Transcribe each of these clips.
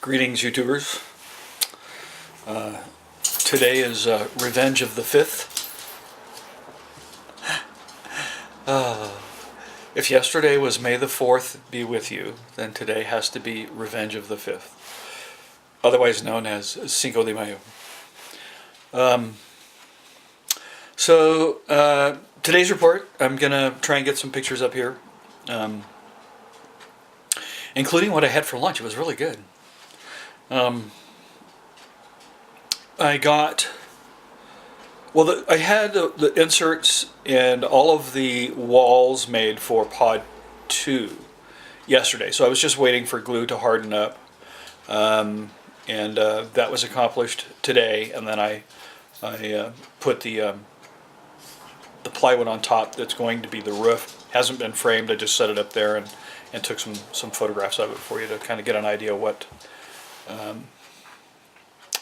Greetings, YouTubers. Today is Revenge of the 5th. If yesterday was May the 4th be with you, then today has to be Revenge of the 5th, otherwise known as Cinco de Mayo. Today's report, I'm going to try and get some pictures up here, including what I had for lunch. It was really good. I had the inserts and all of the walls made for pod 2 yesterday, so I was just waiting for glue to harden up, and that was accomplished today. And then I put the plywood on top that's going to be the roof. Hasn't been framed. I just set it up there and took some photographs of it for you to kind of get an idea what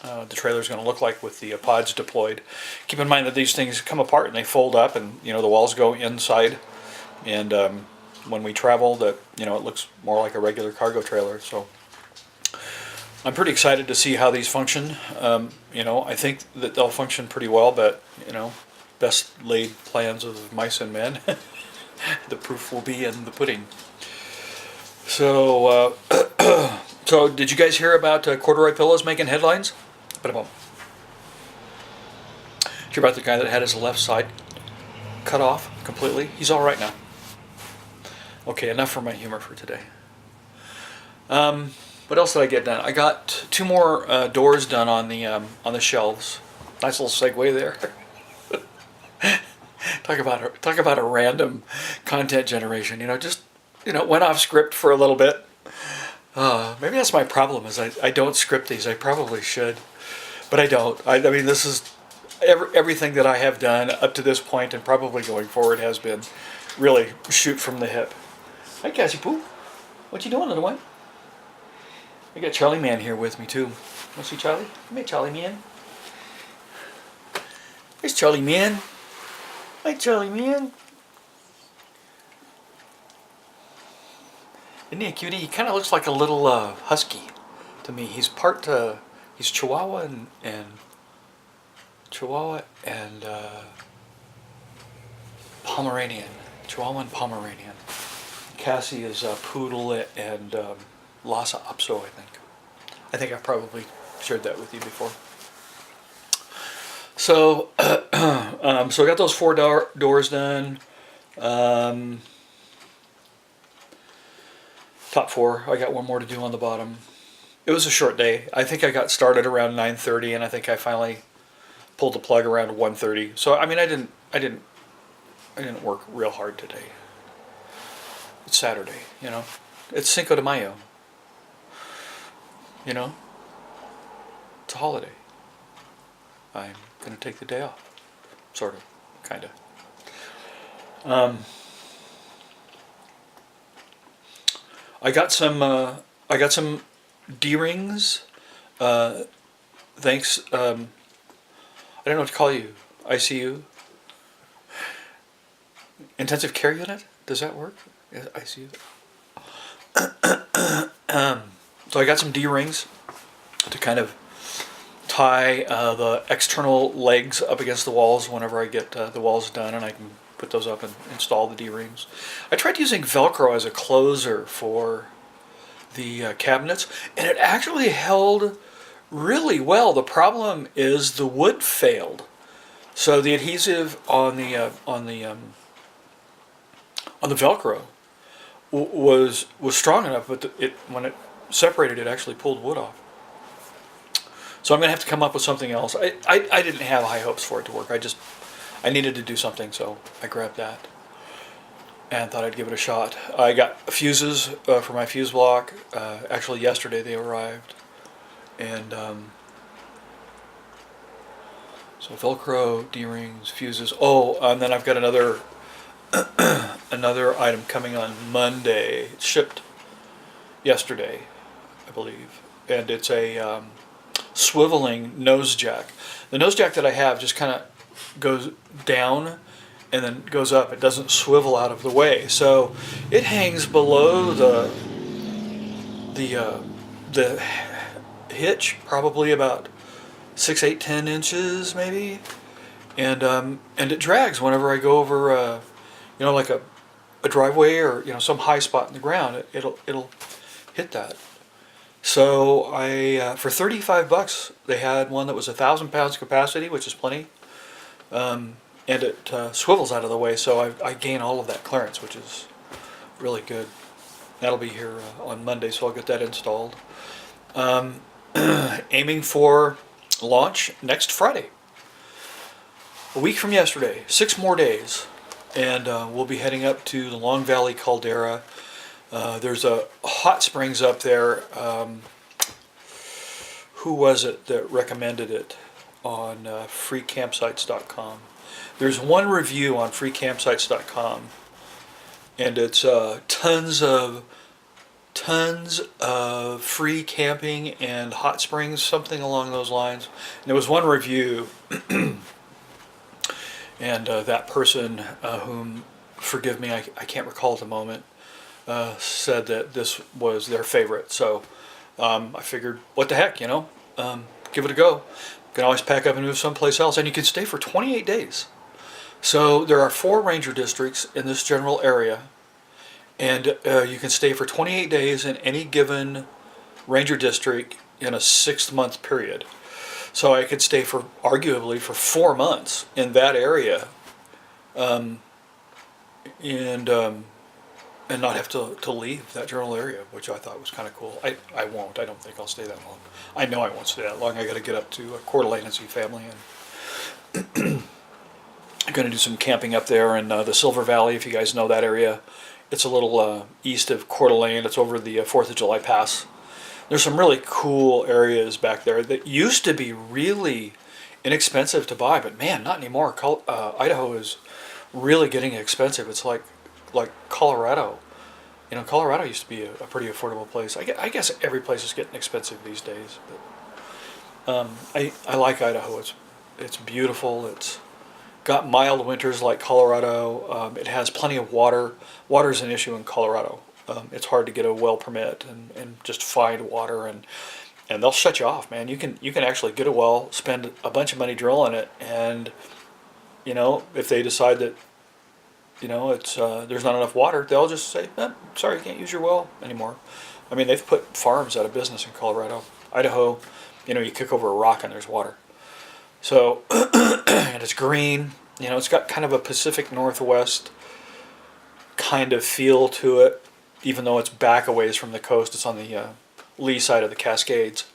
the trailer is going to look like with the pods deployed. Keep in mind that these things come apart and they fold up, and the walls go inside. And when we travel, it looks more like a regular cargo trailer. So I'm pretty excited to see how these function. I think that they'll function pretty well, but best laid plans of mice and men. The proof will be in the pudding. So, so did you guys hear about corduroy pillows making headlines? Did you hear about the guy that had his left side cut off completely? He's all right now. Okay, enough for my humor for today. What else did I get done? I got 2 more doors done on the shelves. Nice little segue there. Talk about a random content generation. Just went off script for a little bit. Maybe that's my problem, is I don't script these. I probably should, but I don't. I mean, this is everything that I have done up to this point, and probably going forward, has been really shoot from the hip. Hi, Cassie Poo. What you doing, little one? I got Charlie Man here with me too. Want to see Charlie? Come here, Charlie Man. Here's Charlie Man. Hi, Charlie Man. Isn't he a cutie? He kind of looks like a little husky to me. He's part he's Chihuahua and Pomeranian. Chihuahua and Pomeranian. Cassie is a poodle and Lhasa Apso, I think. I think I've probably shared that with you before. So, so I got those 4 doors done. Top 4. I got 1 more to do on the bottom. It was a short day. I think I got started around 9:30, and I think I finally pulled the plug around 1:30. So I mean, I didn't work real hard today. It's Saturday, It's Cinco de Mayo. It's a holiday. I'm gonna take the day off, sort of, kind of. I got some D-rings. Thanks. I don't know what to call you. ICU. Intensive care unit. Does that work? Yeah, ICU. So I got some D-rings to kind of tie the external legs up against the walls whenever I get the walls done, and I can put those up and install the D-rings. I tried using Velcro as a closer for the cabinets, and it actually held really well. The problem is the wood failed, so the adhesive on the Velcro was strong enough, but when it separated, it actually pulled wood off. So I'm gonna have to come up with something else. I didn't have high hopes for it to work. I needed to do something, so I grabbed that and thought I'd give it a shot. I got fuses for my fuse block. Actually, yesterday they arrived, and so Velcro, D-rings, fuses. Oh, and then I've got another another item coming on Monday. It shipped yesterday, I believe, and it's a swiveling nose jack. The nose jack that I have just kind of goes down, and then goes up. It doesn't swivel out of the way, so it hangs below the hitch, probably about 6, 8, 10 inches maybe, and it drags whenever I go over, like a driveway or some high spot in the ground. It'll hit that. So I for $35 they had one that was 1,000 pounds capacity, which is plenty, and it swivels out of the way, so I gain all of that clearance, which is really good. That'll be here on Monday, so I'll get that installed. Aiming for launch next Friday, a week from yesterday. 6 more days, and we'll be heading up to the Long Valley Caldera. There's a hot springs up there. Who was it that recommended it on freecampsites.com? There's one review on freecampsites.com, and it's tons of free camping and hot springs, something along those lines. And there was one review, and that person, whom, forgive me, I can't recall at the moment, said that this was their favorite. So I figured, what the heck, give it a go. You can always pack up and move someplace else, and you can stay for 28 days. So there are 4 ranger districts in this general area, and you can stay for 28 days in any given ranger district in a 6-month period. So I could stay for arguably for 4 months in that area, and not have to leave that general area, which I thought was kind of cool. I won't. I don't think I'll stay that long. I know I won't stay that long. I got to get up to Coeur D'Alene and see family, and I'm going to do some camping up there in the Silver Valley, if you guys know that area. It's a little east of Coeur D'Alene. It's over the 4th of July Pass. There's some really cool areas back there that used to be really inexpensive to buy, but man, not anymore. Idaho is really getting expensive. It's like Colorado. Colorado used to be a pretty affordable place. I guess every place is getting expensive these days. But I like Idaho. It's beautiful. It's got mild winters like Colorado. It has plenty of water. Water's an issue in Colorado. It's hard to get a well permit and just find water, and they'll shut you off, man. You can actually get a well, spend a bunch of money drilling it, and if they decide that it's there's not enough water, they'll just say, sorry, you can't use your well anymore. I mean, they've put farms out of business in Colorado. Idaho, you kick over a rock and there's water. So, and it's green. It's got kind of a Pacific Northwest kind of feel to it, even though it's back a ways from the coast. It's on the lee side of the Cascades,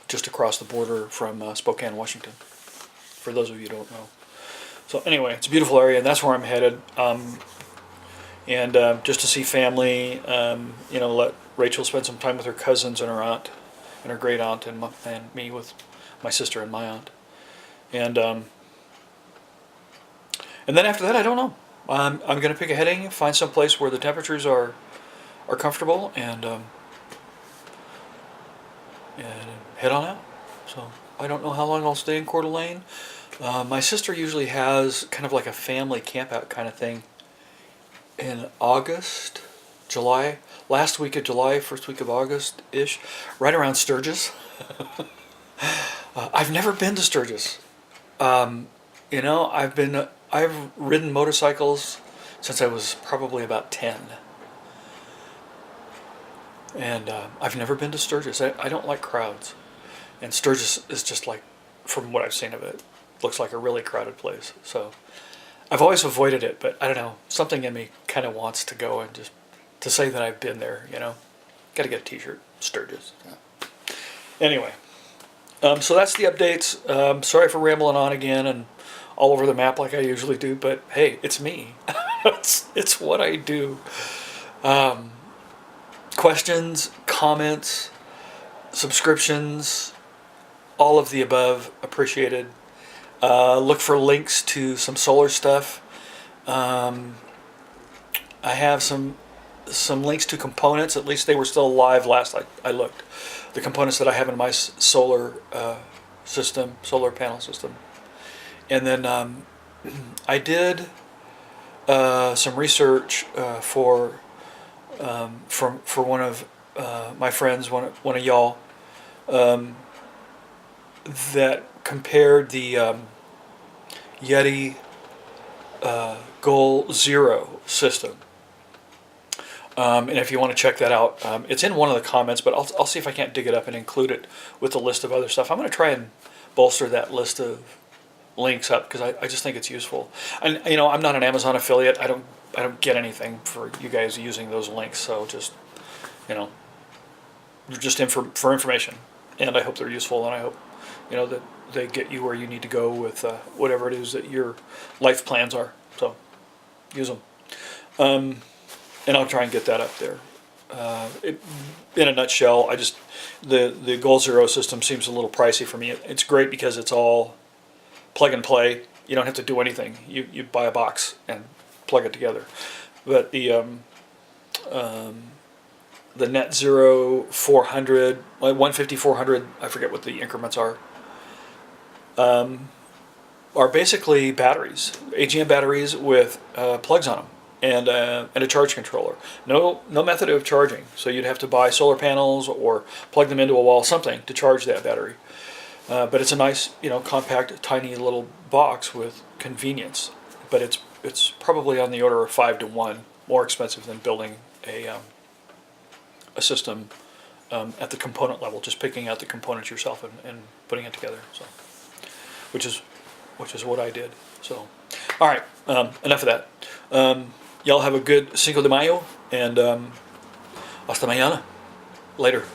just across the border from Spokane, Washington, for those of you who don't know. So anyway, it's a beautiful area, and that's where I'm headed. And just to see family, let Rachel spend some time with her cousins and her aunt, and her great aunt, and me with my sister and my aunt. And then after that, I don't know. I'm going to pick a heading, find some place where the temperatures are comfortable, and head on out. So I don't know how long I'll stay in Coeur D'Alene. My sister usually has kind of like a family camp out kind of thing in August, July, last week of July, first week of August-ish, right around Sturgis. I've never been to Sturgis. I've ridden motorcycles since I was probably about 10. And I've never been to Sturgis. I don't like crowds. And Sturgis is just like, from what I've seen of it, looks like a really crowded place. So I've always avoided it, but I don't know, something in me kind of wants to go and just to say that I've been there, Got to get a t-shirt, Sturgis. Yeah. Anyway, so that's the updates. Sorry for rambling on again and all over the map like I usually do, but hey, it's me. it's what I do. Questions, comments, subscriptions, all of the above appreciated. Look for links to some solar stuff. I have some links to components. At least they were still live last I looked. The components that I have in my solar system, solar panel system. And then I did some research for one of my friends, one of y'all, that compared the Yeti Goal Zero system. And if you want to check that out, it's in one of the comments, but I'll see if I can't dig it up and include it with a list of other stuff. I'm going to try and bolster that list of links up because I just think it's useful. And I'm not an Amazon affiliate. I don't get anything for you guys using those links. So just they're just for information, and I hope they're useful, and I hope that they get you where you need to go with whatever it is that your life plans are. So use them. And I'll try and get that up there. In a nutshell, the Goal Zero system seems a little pricey for me. It's great because it's all plug and play. You don't have to do anything. You buy a box and plug it together. But the Net Zero 400, like 150, 400, I forget what the increments are basically batteries, AGM batteries with plugs on them. And a charge controller. No method of charging. So you'd have to buy solar panels or plug them into a wall, something to charge that battery. But it's a nice, compact, tiny little box with convenience. But it's probably on the order of 5 to 1 more expensive than building a system at the component level, just picking out the components yourself and putting it together. So, which is what I did. So, all right, enough of that. Y'all have a good Cinco de Mayo, and hasta mañana. Later.